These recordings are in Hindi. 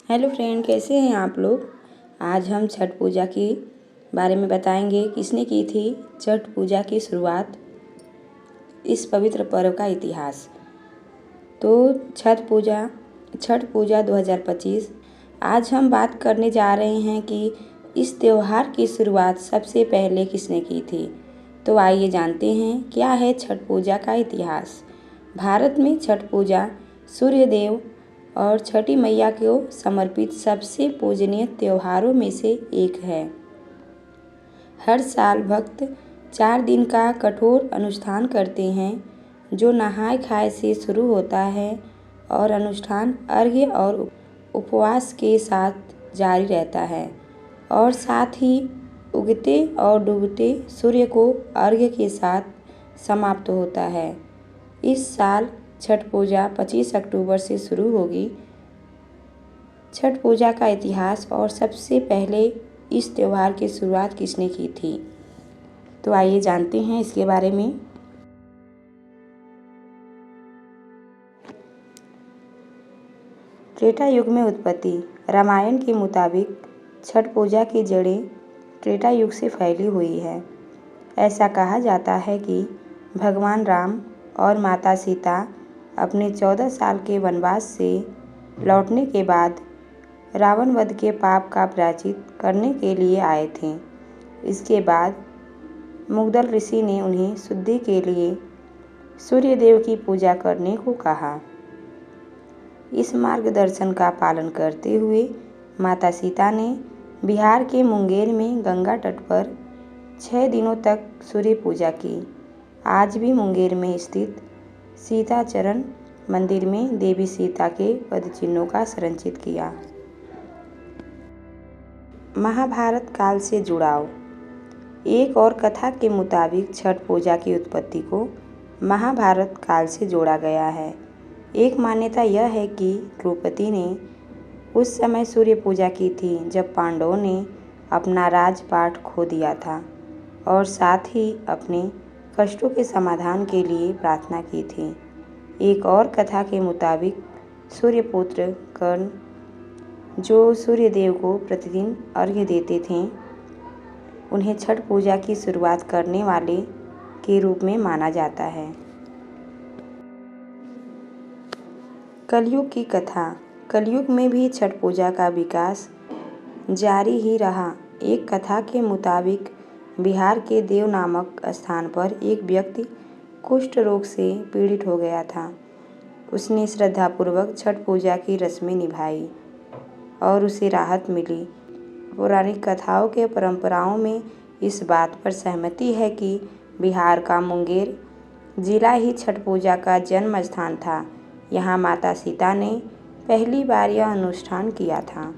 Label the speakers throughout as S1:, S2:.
S1: हेलो फ्रेंड, कैसे हैं आप लोग। आज हम छठ पूजा के बारे में बताएंगे। किसने की थी छठ पूजा की शुरुआत, इस पवित्र पर्व का इतिहास। तो छठ पूजा 2025 आज हम बात करने जा रहे हैं कि इस त्यौहार की शुरुआत सबसे पहले किसने की थी। तो आइए जानते हैं क्या है छठ पूजा का इतिहास। भारत में छठ पूजा सूर्य देव और छठी मैया को समर्पित सबसे पूजनीय त्योहारों में से एक है। हर साल भक्त 4 दिन का कठोर अनुष्ठान करते हैं, जो नहाय खाए से शुरू होता है और अनुष्ठान अर्घ्य और उपवास के साथ जारी रहता है और साथ ही उगते और डूबते सूर्य को अर्घ्य के साथ समाप्त होता है। इस साल छठ पूजा 25 अक्टूबर से शुरू होगी। छठ पूजा का इतिहास और सबसे पहले इस त्यौहार की शुरुआत किसने की थी, तो आइए जानते हैं इसके बारे में। त्रेता युग में उत्पत्ति। रामायण के मुताबिक छठ पूजा की जड़ें त्रेता युग से फैली हुई है। ऐसा कहा जाता है कि भगवान राम और माता सीता अपने 14 साल के वनवास से लौटने के बाद रावण वध के पाप का प्रायश्चित करने के लिए आए थे। इसके बाद मुग्दल ऋषि ने उन्हें शुद्धि के लिए सूर्य देव की पूजा करने को कहा। इस मार्गदर्शन का पालन करते हुए माता सीता ने बिहार के मुंगेर में गंगा तट पर 6 दिनों तक सूर्य पूजा की। आज भी मुंगेर में स्थित सीता चरण मंदिर में देवी सीता के पदचिन्हों का संरक्षित किया। महाभारत काल से जुड़ाव। एक और कथा के मुताबिक छठ पूजा की उत्पत्ति को महाभारत काल से जोड़ा गया है। एक मान्यता यह है कि द्रौपदी ने उस समय सूर्य पूजा की थी जब पांडवों ने अपना राजपाट खो दिया था और साथ ही अपने कष्टों के समाधान के लिए प्रार्थना की थी। एक और कथा के मुताबिक सूर्यपुत्र कर्ण, जो सूर्य देव को प्रतिदिन अर्घ्य देते थे, उन्हें छठ पूजा की शुरुआत करने वाले के रूप में माना जाता है। कलयुग की कथा। कलयुग में भी छठ पूजा का विकास जारी ही रहा। एक कथा के मुताबिक बिहार के देव नामक स्थान पर एक व्यक्ति कुष्ठ रोग से पीड़ित हो गया था। उसने श्रद्धापूर्वक छठ पूजा की रस्में निभाई और उसे राहत मिली। पौराणिक कथाओं के परंपराओं में इस बात पर सहमति है कि बिहार का मुंगेर जिला ही छठ पूजा का जन्म स्थान था। यहाँ माता सीता ने पहली बार यह अनुष्ठान किया था।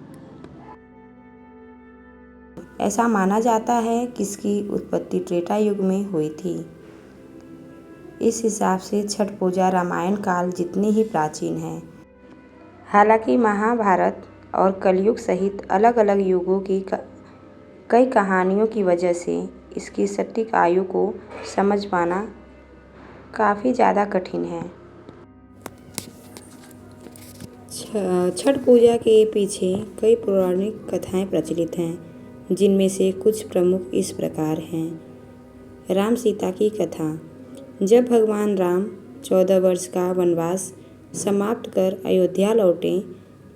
S1: ऐसा माना जाता है कि इसकी उत्पत्ति त्रेता युग में हुई थी। इस हिसाब से छठ पूजा रामायण काल जितनी ही प्राचीन है। हालांकि महाभारत और कलयुग सहित अलग अलग युगों की कई कहानियों की वजह से इसकी सटीक आयु को समझ पाना काफ़ी ज़्यादा कठिन है। छठ पूजा के पीछे कई पौराणिक कथाएं प्रचलित हैं, जिनमें से कुछ प्रमुख इस प्रकार हैं। राम सीता की कथा। जब भगवान राम 14 वर्ष का वनवास समाप्त कर अयोध्या लौटे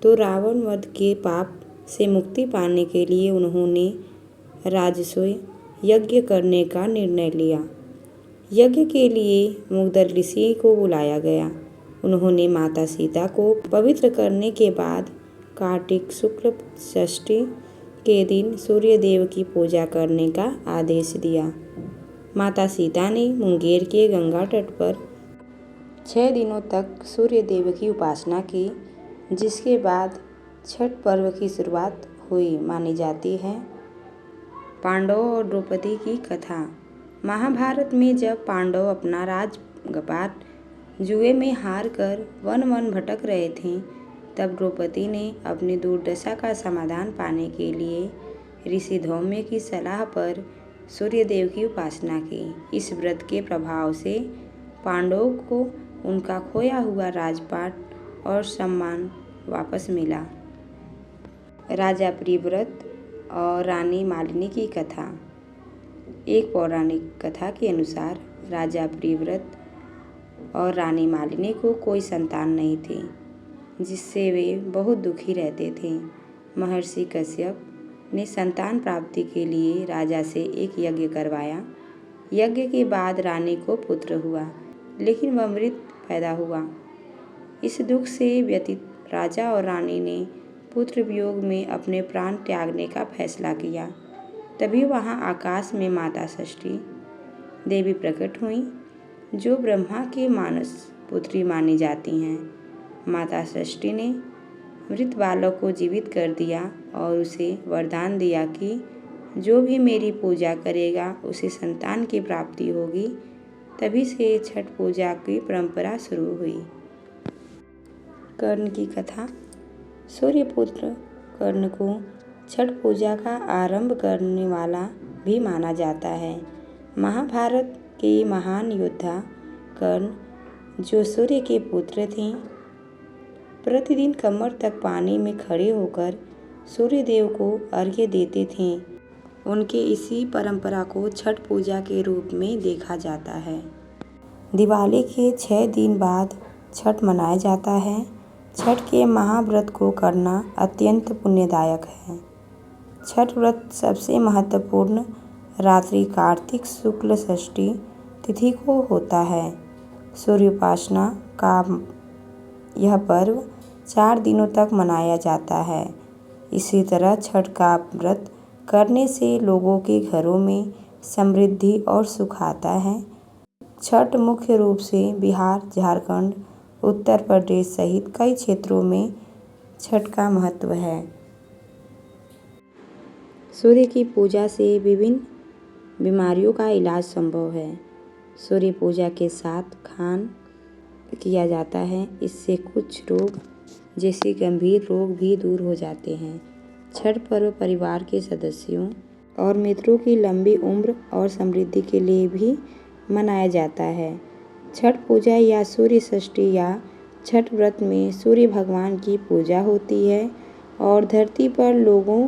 S1: तो रावण वध के पाप से मुक्ति पाने के लिए उन्होंने राजसूय यज्ञ करने का निर्णय लिया। यज्ञ के लिए मुग्दल ऋषि को बुलाया गया। उन्होंने माता सीता को पवित्र करने के बाद कार्तिक शुक्ल षष्ठी के दिन सूर्य देव की पूजा करने का आदेश दिया। माता सीता ने मुंगेर के गंगा तट पर 6 दिनों तक सूर्य देव की उपासना की, जिसके बाद छठ पर्व की शुरुआत हुई मानी जाती है। पांडवों और द्रौपदी की कथा। महाभारत में जब पांडव अपना राजपाट जुए में हार कर वन भटक रहे थे, तब द्रौपदी ने अपनी दुर्दशा का समाधान पाने के लिए ऋषि धौम्य की सलाह पर सूर्य देव की उपासना की। इस व्रत के प्रभाव से पांडवों को उनका खोया हुआ राजपाट और सम्मान वापस मिला। राजा प्रियव्रत और रानी मालिनी की कथा। एक पौराणिक कथा के अनुसार राजा प्रियव्रत और रानी मालिनी को कोई संतान नहीं थी, जिससे वे बहुत दुखी रहते थे। महर्षि कश्यप ने संतान प्राप्ति के लिए राजा से एक यज्ञ करवाया। यज्ञ के बाद रानी को पुत्र हुआ, लेकिन वह मृत पैदा हुआ। इस दुख से व्यथित राजा और रानी ने पुत्र वियोग में अपने प्राण त्यागने का फैसला किया। तभी वहाँ आकाश में माता षष्ठी देवी प्रकट हुई, जो ब्रह्मा के मानस पुत्री मानी जाती हैं। माता षष्ठी ने मृत बालक को जीवित कर दिया और उसे वरदान दिया कि जो भी मेरी पूजा करेगा उसे संतान की प्राप्ति होगी। तभी से छठ पूजा की परंपरा शुरू हुई। कर्ण की कथा। सूर्यपुत्र कर्ण को छठ पूजा का आरंभ करने वाला भी माना जाता है। महाभारत के महान योद्धा कर्ण, जो सूर्य के पुत्र थे, प्रतिदिन कमर तक पानी में खड़े होकर सूर्यदेव को अर्घ्य देते थे। उनके इसी परंपरा को छठ पूजा के रूप में देखा जाता है। दिवाली के 6 दिन बाद छठ मनाया जाता है। छठ के महाव्रत को करना अत्यंत पुण्यदायक है। छठ व्रत सबसे महत्वपूर्ण रात्रि कार्तिक शुक्ल षष्ठी तिथि को होता है। सूर्योपासना का यह पर्व 4 दिनों तक मनाया जाता है। इसी तरह छठ का व्रत करने से लोगों के घरों में समृद्धि और सुख आता है। छठ मुख्य रूप से बिहार, झारखंड, उत्तर प्रदेश सहित कई क्षेत्रों में छठ का महत्व है। सूर्य की पूजा से विभिन्न बीमारियों का इलाज संभव है। सूर्य पूजा के साथ खान किया जाता है। इससे कुछ रोग जैसे गंभीर रोग भी दूर हो जाते हैं। छठ पर्व परिवार के सदस्यों और मित्रों की लंबी उम्र और समृद्धि के लिए भी मनाया जाता है। छठ पूजा या सूर्य षष्ठी या छठ व्रत में सूर्य भगवान की पूजा होती है और धरती पर लोगों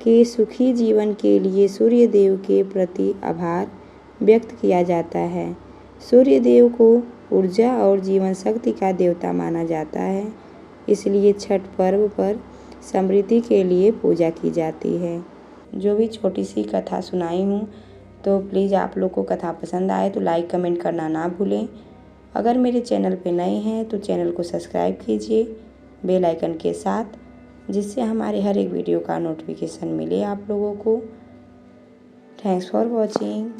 S1: के सुखी जीवन के लिए सूर्य देव के प्रति आभार व्यक्त किया जाता है। सूर्य देव को ऊर्जा और जीवन शक्ति का देवता माना जाता है, इसलिए छठ पर्व पर समृद्धि के लिए पूजा की जाती है। जो भी छोटी सी कथा सुनाई हूँ, तो प्लीज़ आप लोग को कथा पसंद आए तो लाइक कमेंट करना ना भूलें। अगर मेरे चैनल पे नए हैं तो चैनल को सब्सक्राइब कीजिए बेल आइकन के साथ, जिससे हमारे हर एक वीडियो का नोटिफिकेशन मिले आप लोगों को। Thanks for watching.